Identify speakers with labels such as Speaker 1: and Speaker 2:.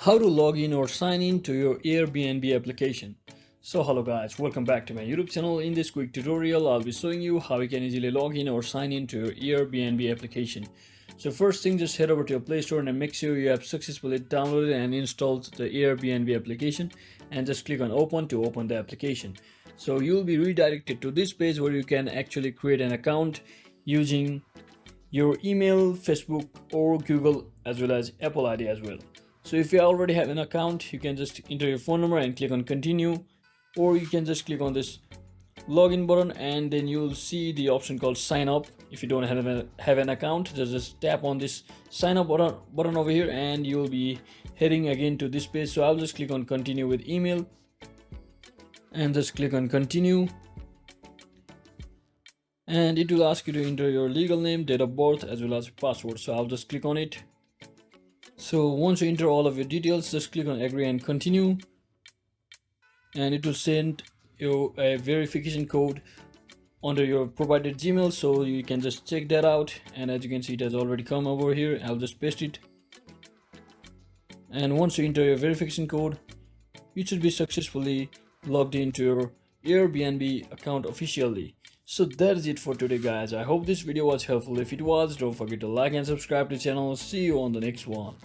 Speaker 1: How to log in or sign in to your Airbnb application. So hello guys, welcome back to my YouTube channel. In this quick tutorial I'll be showing you how you can easily log in or sign in to your Airbnb application. So first thing, just head over to your Play Store and make sure you have successfully downloaded and installed the Airbnb application, and just click on open to open the application. So you'll be redirected to this page where you can actually create an account using your email, Facebook or Google as well as Apple ID as well. So if you already have an account, you can just enter your phone number and click on continue, or you can just click on this login button and then you'll see the option called sign up. If you don't have an account, just tap on this sign up button over here and you'll be heading again to this page. So I'll just click on continue with email and just click on continue, and it will ask you to enter your legal name, date of birth as well as password. So I'll just click on it. So once you enter all of your details, just click on agree and continue, and it will send you a verification code under your provided Gmail, so you can just check that out. And as you can see, it has already come over here. I'll just paste it, and once you enter your verification code, you should be successfully logged into your Airbnb account officially. So that is it for today guys. I hope this video was helpful. If it was, don't forget to like and subscribe to the channel. See you on the next one.